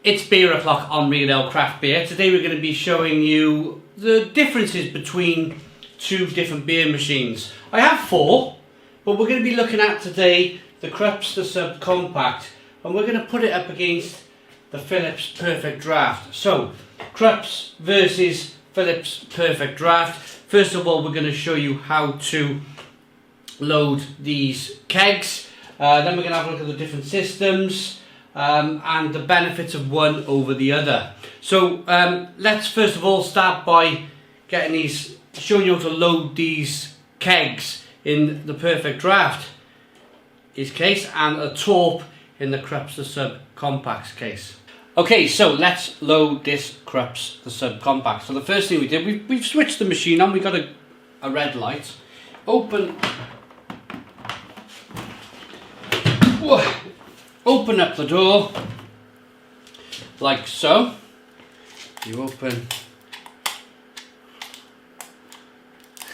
It's beer o'clock on Real Ale Craft Beer. Today we're going to be showing you the differences between two different beer machines. I have four, but we're going to be looking at today the Krups Sub Compact, and we're going to put it up against the Philips PerfectDraft. So, Krups versus Philips PerfectDraft. First of all, we're going to show you how to load these kegs. Then we're going to have a look at the different systems. And the benefits of one over the other. So let's first of all start by showing you how to load these kegs in the PerfectDraft case and a torp in the Krups Sub Compact's case. Okay, so let's load this Krups Sub Compact. So the first thing we did, we've switched the machine on. We got a red light. Open up the door, like so. You open,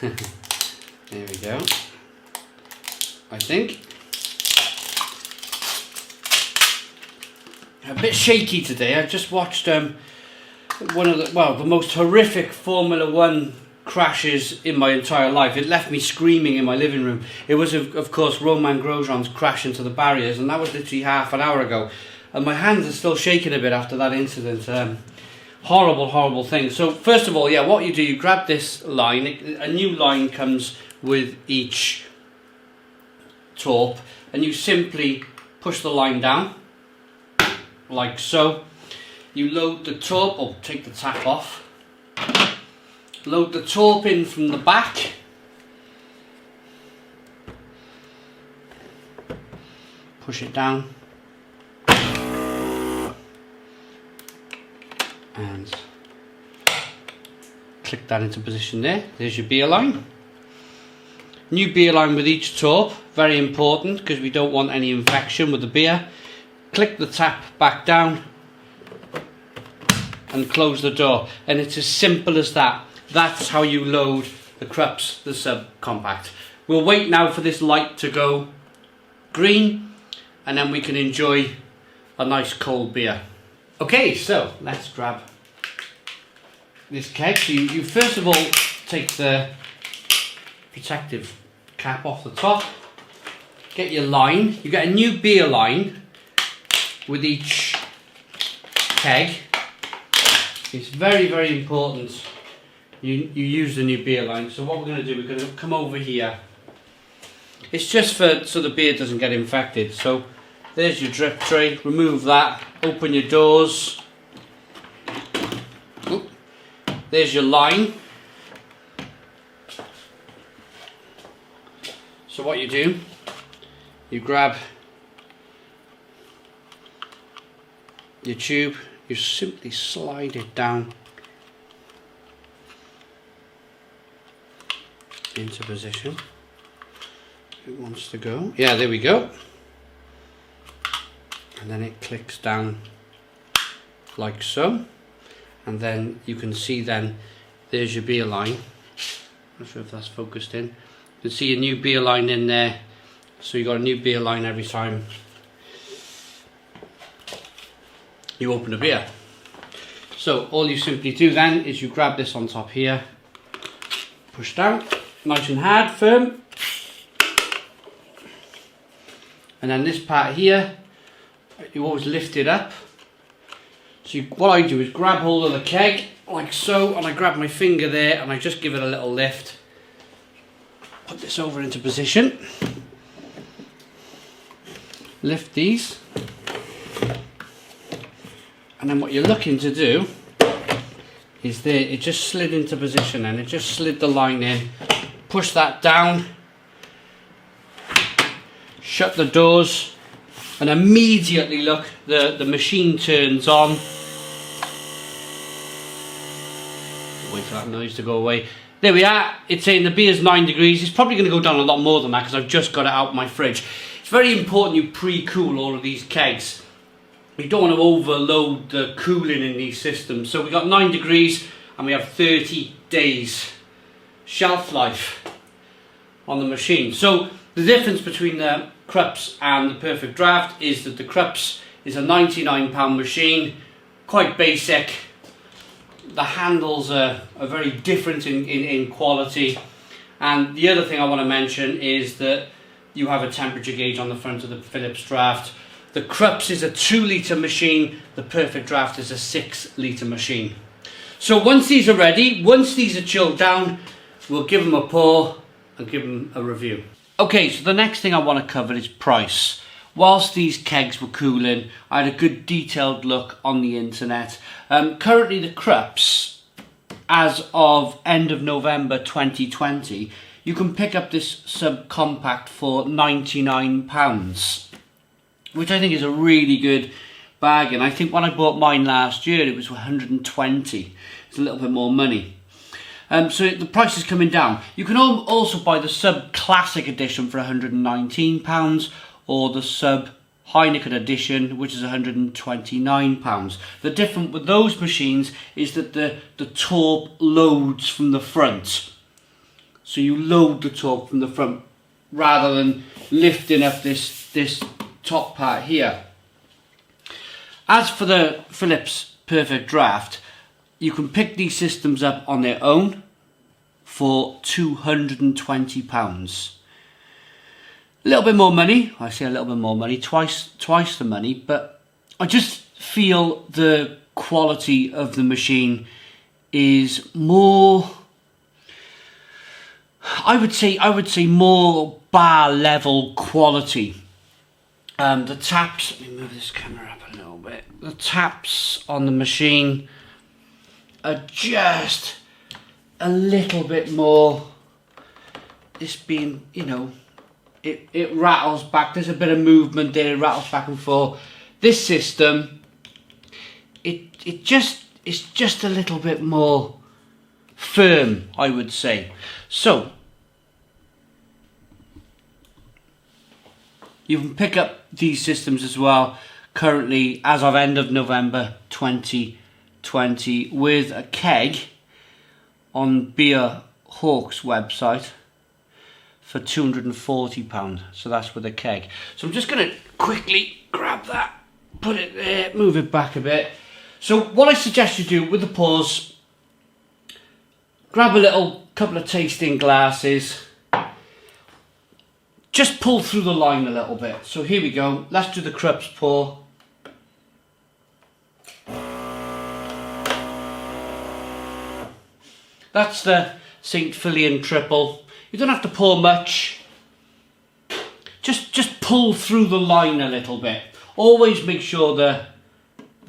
there we go, I think. A bit shaky today. I've just watched one of the most horrific Formula 1 crashes in my entire life. It left me screaming in my living room. It was of course Romain Grosjean's crash into the barriers, and that was literally half an hour ago, and my hands are still shaking a bit after that incident. Horrible thing. So first of all, yeah, what you do, you grab this line. A new line comes with each torp, and you simply push the line down like so. You load the torp, or take the tap off. Load the torp in from the back. Push it down. And click that into position there. There's your beer line. New beer line with each torp. Very important because we don't want any infection with the beer. Click the tap back down and close the door. And it's as simple as that. That's how you load the Krups Sub Compact. We'll wait now for this light to go green, and then we can enjoy a nice cold beer. Okay, so let's grab this keg. So you first of all take the protective cap off the top, get your line. You get a new beer line with each keg. It's very important you use the new beer line. So what we're going to do, we're going to come over here. It's just so the beer doesn't get infected. So there's your drip tray. Remove that. Open your doors. Oop. There's your line. So what you do, you grab your tube. You simply slide it down into position. It wants to go. Yeah, there we go. And then it clicks down like so. And then you can see then there's your beer line. Not sure if that's focused in. You can see a new beer line in there. So you got a new beer line every time you open a beer. So all you simply do then is you grab this on top here, push down, nice and hard, firm, and then this part here, you always lift it up. So what I do is grab hold of the keg like so, and I grab my finger there and I just give it a little lift. Put this over into position, lift these. And then what you're looking to do is there, it just slid into position, and it just slid the line in. Push that down, shut the doors, and immediately look, the machine turns on. Wait for that noise to go away. There we are. It's saying the beer's 9 degrees. It's probably going to go down a lot more than that because I've just got it out of my fridge. It's very important you pre-cool all of these kegs. You don't want to overload the cooling in these systems. So we got 9 degrees and we have 30 days shelf life on the machine. So the difference between the Krups and the PerfectDraft is that the Krups is a £99 machine quite basic. The handles are very different in quality. And the other thing I want to mention is that you have a temperature gauge on the front of the PerfectDraft. The Krups is a 2-litre machine, the PerfectDraft is a 6-litre machine. So once these are ready, once these are chilled down, we'll give them a pour and give them a review. Okay, so the next thing I want to cover is price. Whilst these kegs were cooling, I had a good detailed look on the internet. Currently the Krups, as of end of November 2020, you can pick up this subcompact for £99, which I think is a really good bargain. I think when I bought mine last year, it was 120. It's a little bit more money. So the price is coming down. You can also buy the Sub Classic Edition for £119, or the Sub Heineken Edition, which is £129. The difference with those machines is that the torp loads from the front. So you load the torp from the front rather than lifting up this top part here. As for the Philips PerfectDraft, you can pick these systems up on their own for £220. A little bit more money, I say a little bit more money, twice the money, but I just feel the quality of the machine is more, I would say more bar level quality. The taps, let me move this camera up a little bit. The taps on the machine are just a little bit more, this being, you know, it rattles back, there's a bit of movement there, it rattles back and forth. This system, it's just a little bit more firm, I would say. So you can pick up these systems as well currently as of end of November 2020 with a keg on Beer Hawk's website for £240. So that's with a keg. So I'm just going to quickly grab that, put it there, move it back a bit. So what I suggest you do with the pours, grab a couple of tasting glasses, just pull through the line a little bit. So here we go, let's do the Krups pour. That's the St. Fillion triple. You don't have to pour much. Just pull through the line a little bit. Always make sure the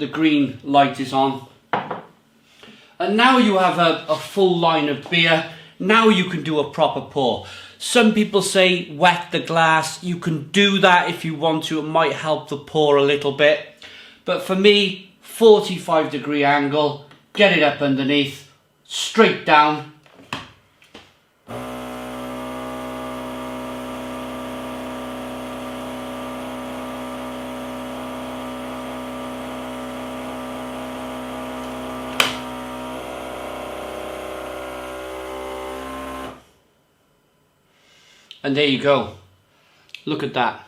green light is on. And now you have a full line of beer. Now you can do a proper pour. Some people say wet the glass. You can do that if you want to. It might help the pour a little bit. But for me, 45-degree angle, get it up underneath, straight down. And there you go. Look at that.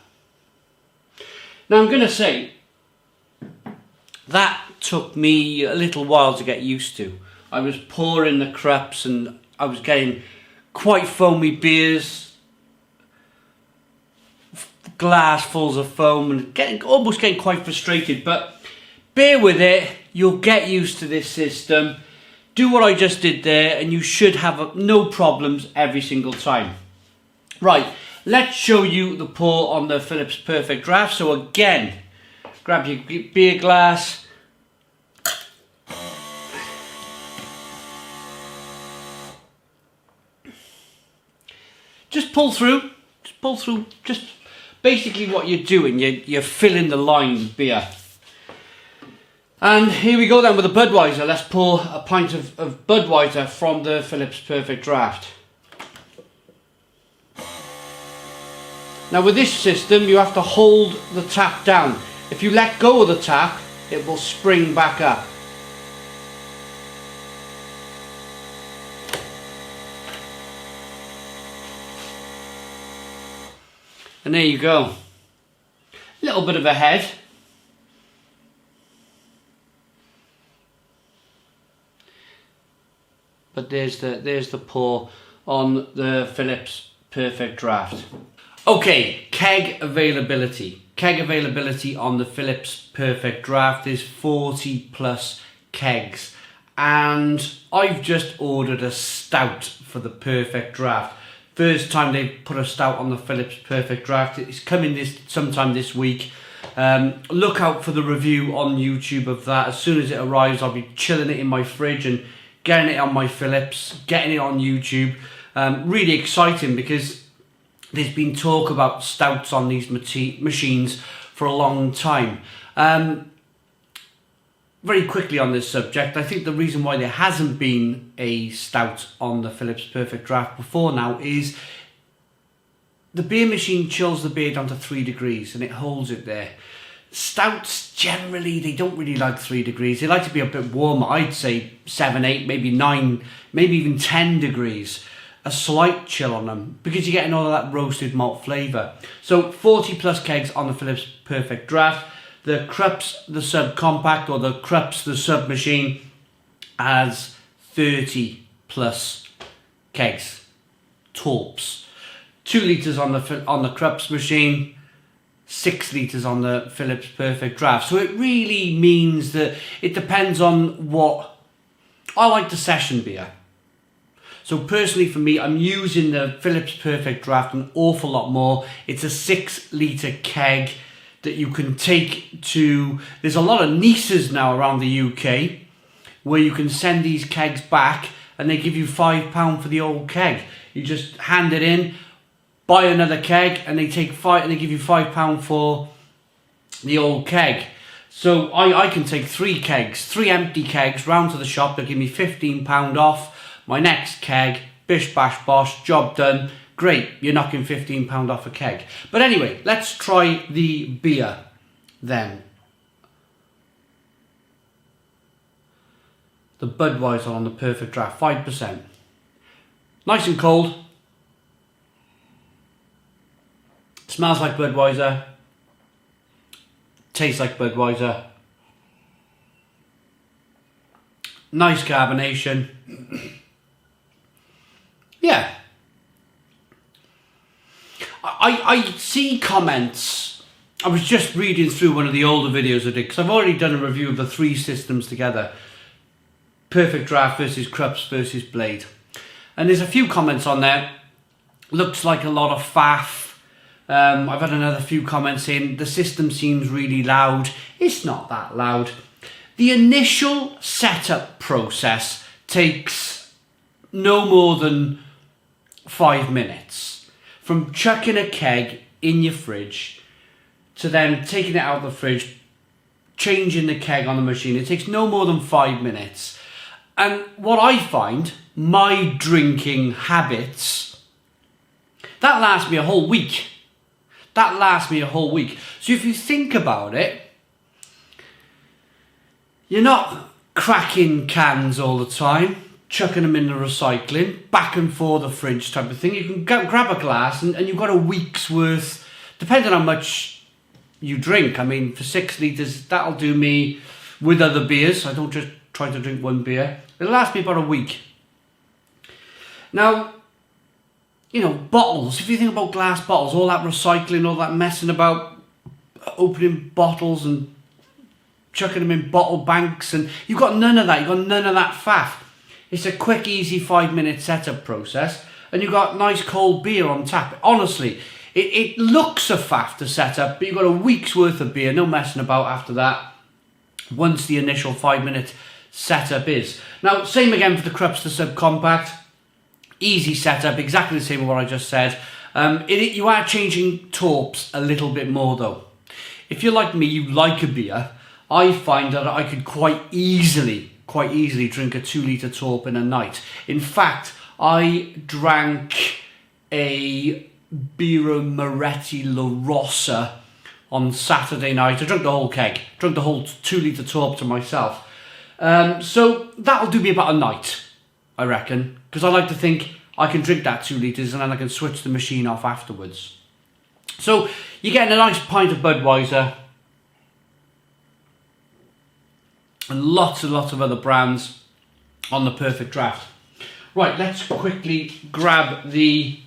Now I'm going to say, that took me a little while to get used to. I was pouring the Krups and I was getting quite foamy beers, glassfuls of foam, and almost getting quite frustrated. But bear with it, you'll get used to this system. Do what I just did there and you should have no problems every single time. Right, let's show you the pour on the Philips PerfectDraft. So again, grab your beer glass. Just pull through, just basically what you're doing, you're filling the line with beer. And here we go then with the Budweiser. Let's pour a pint of Budweiser from the Philips PerfectDraft. Now with this system you have to hold the tap down. If you let go of the tap, it will spring back up. And there you go. A little bit of a head. but there's the pour on the Philips PerfectDraft. Okay, keg availability. Keg availability on the Philips PerfectDraft is 40 plus kegs, and I've just ordered a stout for the PerfectDraft. First time they've put a stout on the Philips PerfectDraft. It's coming sometime this week. Look out for the review on YouTube of that. As soon as it arrives, I'll be chilling it in my fridge and getting it on my Philips, getting it on YouTube. Really exciting, because there's been talk about stouts on these machines for a long time. Very quickly on this subject, I think the reason why there hasn't been a stout on the Philips PerfectDraft before now is the beer machine chills the beer down to 3 degrees and it holds it there. Stouts, generally, they don't really like 3 degrees. They like to be a bit warmer. I'd say 7, 8, maybe 9, maybe even 10 degrees. A slight chill on them, because you're getting all of that roasted malt flavour. So 40 plus kegs on the Philips PerfectDraft. The Krups Sub compact, or the Krups Sub machine, has 30 plus kegs, torps. 2 litres on the Krups machine, 6 litres on the Philips PerfectDraft. So it really means that it depends on what... I like the session beer. So personally for me, I'm using the Philips PerfectDraft an awful lot more. It's a 6 litre keg that you can take to... There's a lot of Nices now around the UK where you can send these kegs back and they give you £5 for the old keg. You just hand it in, buy another keg, and they give you £5 for the old keg. So I can take 3 empty kegs round to the shop. They'll give me £15 off. My next keg, bish bash bosh, job done. Great, you're knocking £15 off a keg. But anyway, let's try the beer then. The Budweiser on the PerfectDraft, 5%. Nice and cold. Smells like Budweiser. Tastes like Budweiser. Nice carbonation. Yeah. I see comments. I was just reading through one of the older videos I did, because I've already done a review of the 3 systems together. PerfectDraft versus Krups versus Blade. And there's a few comments on there. Looks like a lot of faff. I've had another few comments saying the system seems really loud. It's not that loud. The initial setup process takes no more than 5 minutes. From chucking a keg in your fridge to then taking it out of the fridge, changing the keg on the machine. It takes no more than 5 minutes. And what I find, my drinking habits, that lasts me a whole week. That lasts me a whole week. So if you think about it, you're not cracking cans all the time, chucking them in the recycling, back and forth the fridge type of thing. You can grab a glass and you've got a week's worth, depending on how much you drink. I mean, for 6 litres, that'll do me with other beers. I don't just try to drink one beer. It'll last me about a week. Now, you know, bottles. If you think about glass bottles, all that recycling, all that messing about, opening bottles and chucking them in bottle banks, and you've got none of that. You've got none of that faff. It's a quick, easy 5-minute setup process, and you've got nice cold beer on tap. Honestly, it looks a faff to set up, but you've got a week's worth of beer, no messing about after that, once the initial 5-minute setup is. Now, same again for the Krups Sub compact. Easy setup, exactly the same as what I just said. You are changing torps a little bit more though. If you're like me, you like a beer, I find that I could quite easily drink a 2 litre torp in a night. In fact, I drank a Birra Moretti La Rossa on Saturday night. I drank the whole keg, drank the whole 2 litre torp to myself. So that'll do me about a night, I reckon, because I like to think I can drink that 2 litres and then I can switch the machine off afterwards. So you're getting a nice pint of Budweiser and lots of other brands on the PerfectDraft. Right, let's quickly grab the...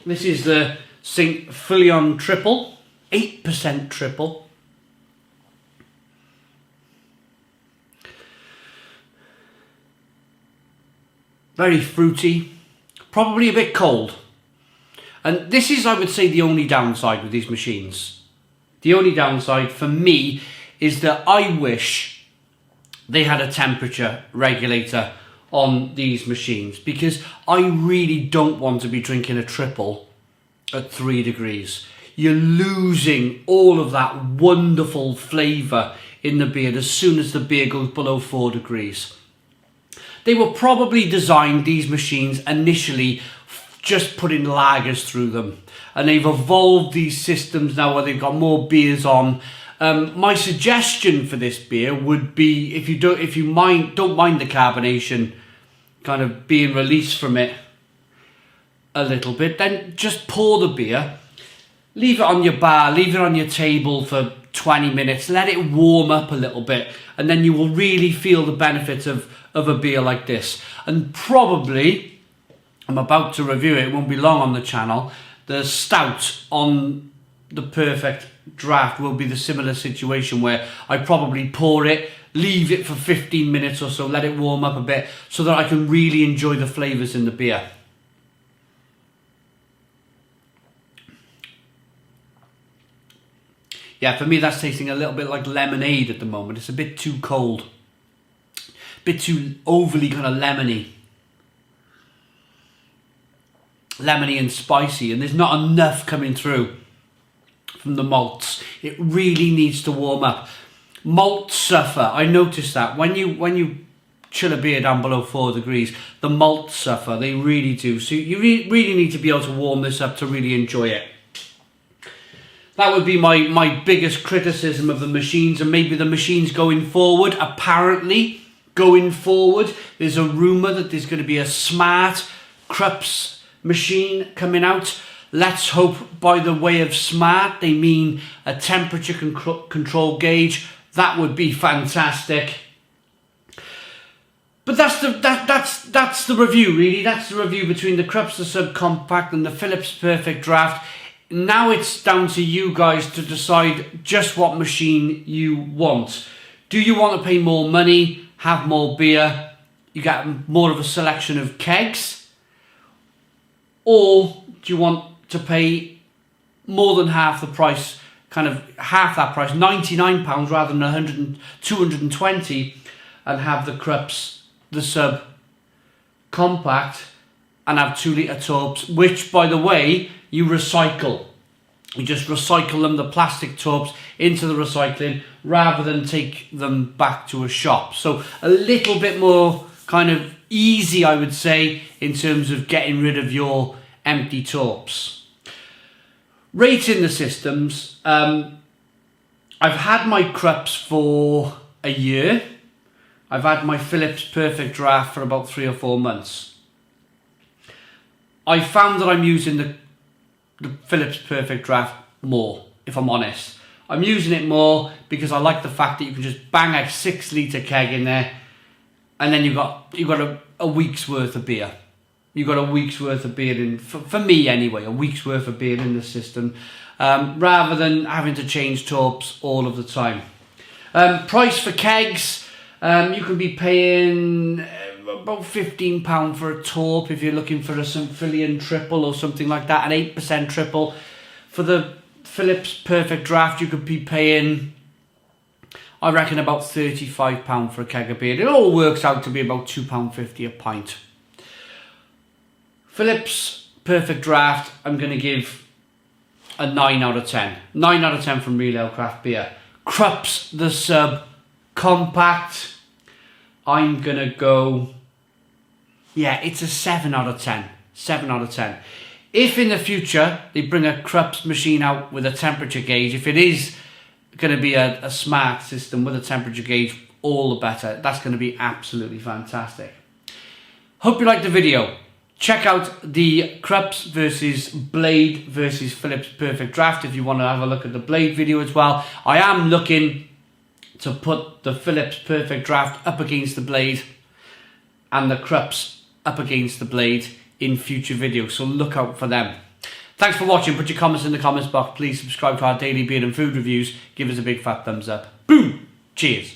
This is the St. Filion Triple, 8% triple. Very fruity, probably a bit cold. And this is, I would say, the only downside with these machines. The only downside for me is that I wish they had a temperature regulator on these machines, because I really don't want to be drinking a triple at 3 degrees. You're losing all of that wonderful flavour in the beer as soon as the beer goes below 4 degrees. They were probably designed, these machines, initially just putting lagers through them, and they've evolved these systems now where they've got more beers on. My suggestion for this beer would be, if you don't mind the carbonation kind of being released from it a little bit, then just pour the beer, leave it on your bar, leave it on your table for 20 minutes, let it warm up a little bit, and then you will really feel the benefits of a beer like this. And probably, I'm about to review it, it won't be long on the channel, the stout on the PerfectDraft will be the similar situation, where I probably pour it, leave it for 15 minutes or so, let it warm up a bit, so that I can really enjoy the flavours in the beer. Yeah, for me that's tasting a little bit like lemonade at the moment. It's a bit too cold. A bit too overly kind of lemony. Lemony and spicy, and there's not enough coming through from the malts. It really needs to warm up. Malts suffer. I noticed that when you chill a beer down below 4 degrees, the malts suffer. They really do. So you really need to be able to warm this up to really enjoy it. That would be my biggest criticism of the machines, and maybe the machines going forward. Apparently, going forward, there's a rumour that there's going to be a smart Krups machine coming out. Let's hope by the way of smart they mean a temperature control gauge. That would be fantastic. But that's the review, really. That's the review between the Krups Sub Compact and the Philips PerfectDraft. Now it's down to you guys to decide just what machine you want. Do you want to pay more money, have more beer, you get more of a selection of kegs? Or do you want to pay more than half the price, kind of half that price, £99 rather than 220, and have the Krups, the Sub Compact, and have 2 litre tubs, which, by the way, you recycle. You just recycle them, the plastic tubs, into the recycling rather than take them back to a shop. So a little bit more kind of easy, I would say, in terms of getting rid of your empty tubs. Rating the systems. I've had my Krups for a year. I've had my Philips PerfectDraft for about 3 or 4 months. I found that I'm using the Philips PerfectDraft more, if I'm honest. I'm using it more because I like the fact that you can just bang a 6 litre keg in there, and then you've got a week's worth of beer. You've got a week's worth of beer in, for me anyway, a week's worth of beer in the system, rather than having to change tubs all of the time. Price for kegs, you can be paying about £15 for a taupe if you're looking for a St. Filion triple or something like that, an 8% triple. For the Philips PerfectDraft, you could be paying, I reckon, about £35 for a keg of beer. It all works out to be about £2.50 a pint. Philips PerfectDraft, I'm going to give a 9 out of 10. 9 out of 10 from Real Ale Craft Beer. Krups, the Sub Compact, I'm going to go, yeah, it's a 7 out of 10. 7 out of 10. If in the future they bring a Krups machine out with a temperature gauge, if it is going to be a smart system with a temperature gauge, all the better. That's going to be absolutely fantastic. Hope you liked the video. Check out the Krups versus Blade versus Philips PerfectDraft if you want to have a look at the Blade video as well. I am looking to put the Philips PerfectDraft up against the Blade and the Krups up against the blade in future videos, so look out for them. Thanks for watching. Put your comments in the comments box. Please subscribe to our daily beer and food reviews. Give us a big fat thumbs up. Boom! Cheers.